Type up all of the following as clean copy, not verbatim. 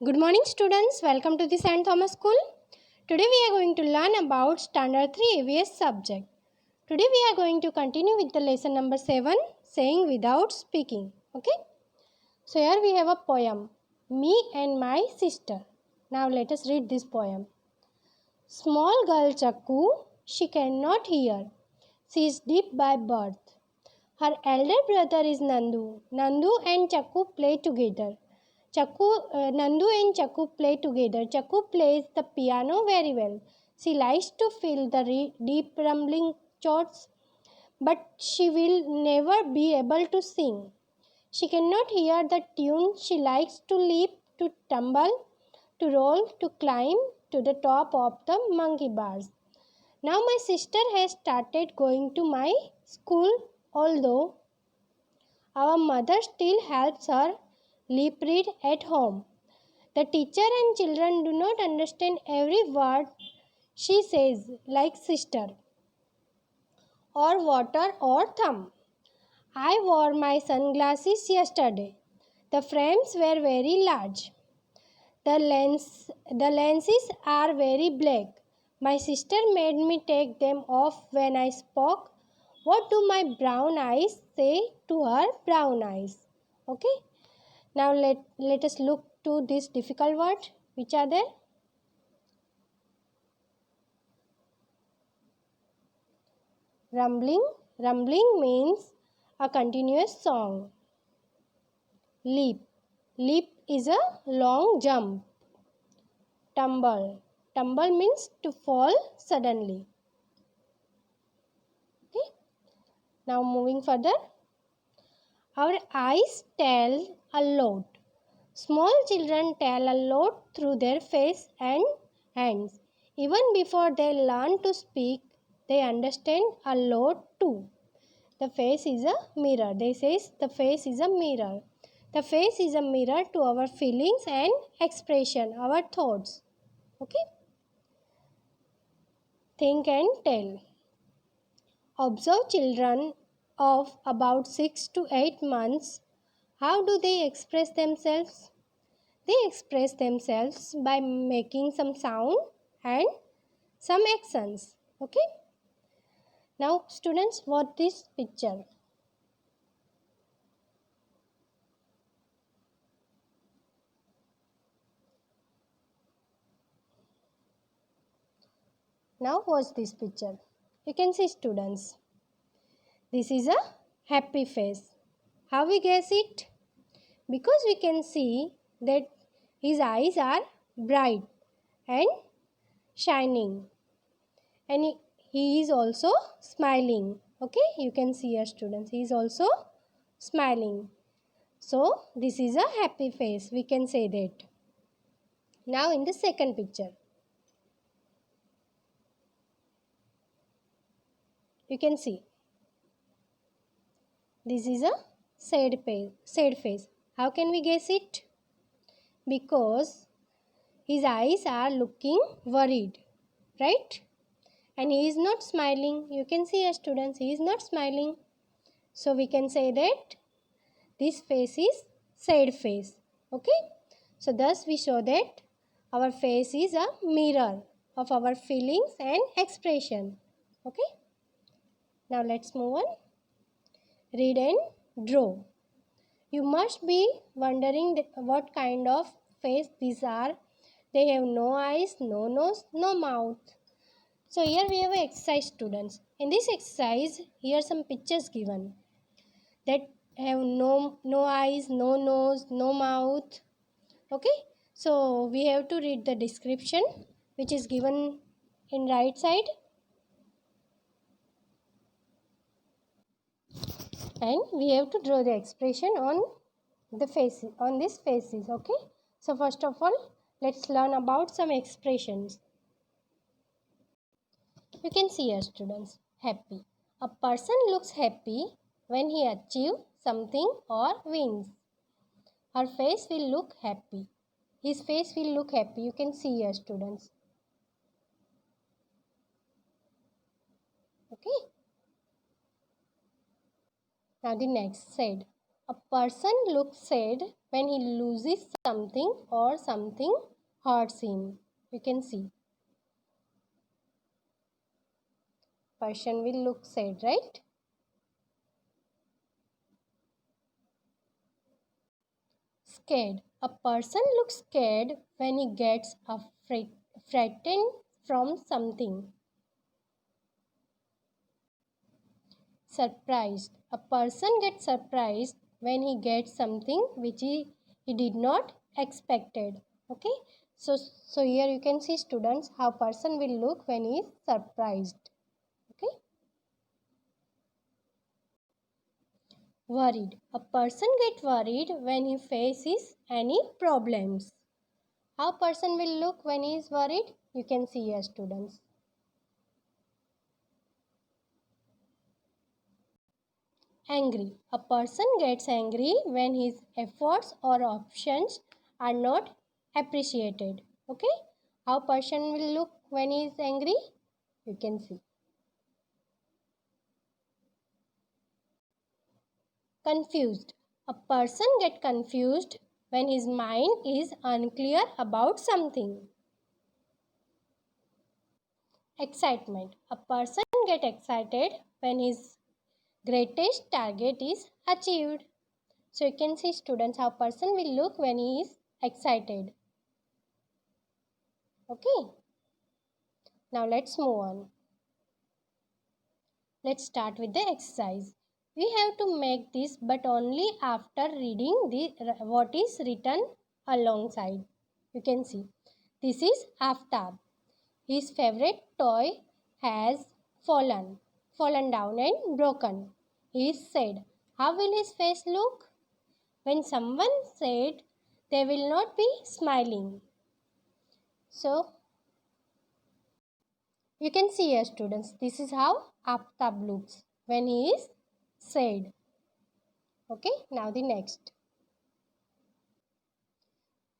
Good morning students, welcome to the St. Thomas School. Today we are going to learn about Standard 3 EVS subject. Today we are going to continue with the lesson number 7, saying without speaking. Okay. So here we have a poem, Me and My Sister. Now let us read this poem. Small girl Chakku, she cannot hear. She is deaf by birth. Her elder brother is Nandu. Nandu and Chakku play together. Nandu and Chakku play together. Chakku plays the piano very well. She likes to feel the deep rumbling chords, but she will never be able to sing. She cannot hear the tune. She likes to leap, to tumble, to roll, to climb to the top of the monkey bars. Now my sister has started going to my school, although our mother still helps her lip read at home. The teacher and children do not understand every word she says, like sister, or water, or thumb. I wore my sunglasses yesterday. The frames were very large. The lenses are very black. My sister made me take them off when I spoke. What do my brown eyes say to her brown eyes? Okay. Now let us look to these difficult words. Which are there? Rumbling. Rumbling means a continuous song. Leap. Leap is a long jump. Tumble. Tumble means to fall suddenly. Okay. Now moving further. Our eyes tell a lot. Small children tell a lot through their face and hands. Even before they learn to speak, they understand a lot too. The face is a mirror. They say the face is a mirror. The face is a mirror to our feelings and expression, our thoughts. Okay? Think and tell. Observe children of about 6 to 8 months. How do they express themselves? They express themselves by making some sound and some actions. Okay? Now students, watch this picture. Now watch this picture. You can see students. This is a happy face. How we guess it? Because we can see that his eyes are bright and shining. And he is also smiling. Okay, you can see here students. He is also smiling. So this is a happy face. We can say that. Now in the second picture. You can see. This is a sad face. How can we guess it? Because his eyes are looking worried, right? And he is not smiling. You can see here students, he is not smiling. So we can say that this face is sad face. Okay? So thus we show that our face is a mirror of our feelings and expression. Okay? Now let's move on. Read and draw. You must be wondering what kind of face these are. They have no eyes, no nose, no mouth. So here we have exercise students. In this exercise, here are some pictures given that have no eyes, no nose, no mouth. Okay. So we have to read the description which is given in right side. And we have to draw the expression on the faces, on these faces. Okay. So first of all, let's learn about some expressions. You can see here students, happy. A person looks happy when he achieves something or wins. Her face will look happy. His face will look happy. You can see here students. Okay. Now the next, sad. A person looks sad when he loses something or something hurts him. You can see. Person will look sad, right? Scared. A person looks scared when he gets frightened from something. Surprised. A person gets surprised when he gets something which he did not expected. Okay. So here you can see, students, how person will look when he is surprised. Okay. Worried. A person get worried when he faces any problems. How person will look when he is worried? You can see here, students. Angry. A person gets angry when his efforts or options are not appreciated. Okay. How person will look when he is angry? You can see. Confused. A person gets confused when his mind is unclear about something. Excitement. A person gets excited when his greatest target is achieved. So you can see, students, how person will look when he is excited. Okay. Now let's move on. Let's start with the exercise. We have to make this, but only after reading what is written alongside. You can see. This is Aftab. His favorite toy has fallen down and broken. He is sad. How will his face look? When someone said, they will not be smiling. So you can see here, students, this is how Aftab looks when he is sad. Okay, now the next.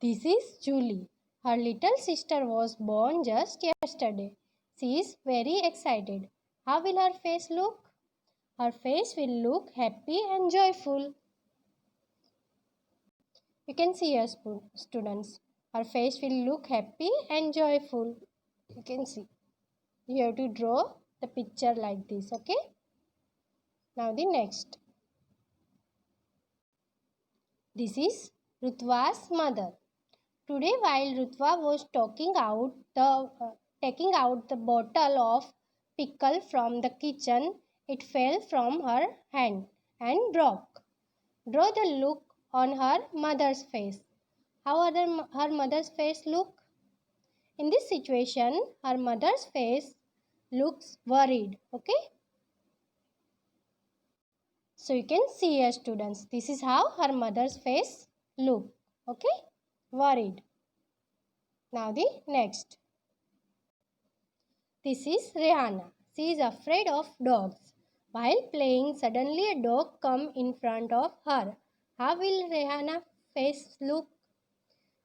This is Julie. Her little sister was born just yesterday. She is very excited. How will her face look? Her face will look happy and joyful. You can see here, students. Her face will look happy and joyful. You can see. You have to draw the picture like this, okay? Now the next. This is Rutva's mother. Today, while Rutva was taking out the bottle of pickle from the kitchen, it fell from her hand and broke. Draw the look on her mother's face. How her mother's face look? In this situation, her mother's face looks worried. Okay. So you can see here, students, this is how her mother's face look. Okay. Worried. Now the next. This is Rihanna. She is afraid of dogs. While playing, suddenly a dog come in front of her. How will Rihanna's face look?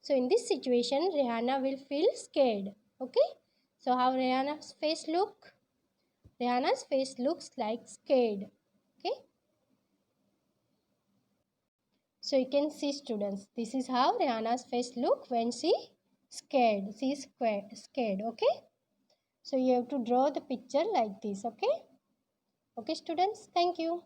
So in this situation, Rihanna will feel scared. Okay. So how Rihanna's face look? Rihanna's face looks like scared. Okay. So you can see, students, this is how Rihanna's face look when she scared. She is scared. Okay. So you have to draw the picture like this. Okay. Okay, students. Thank you.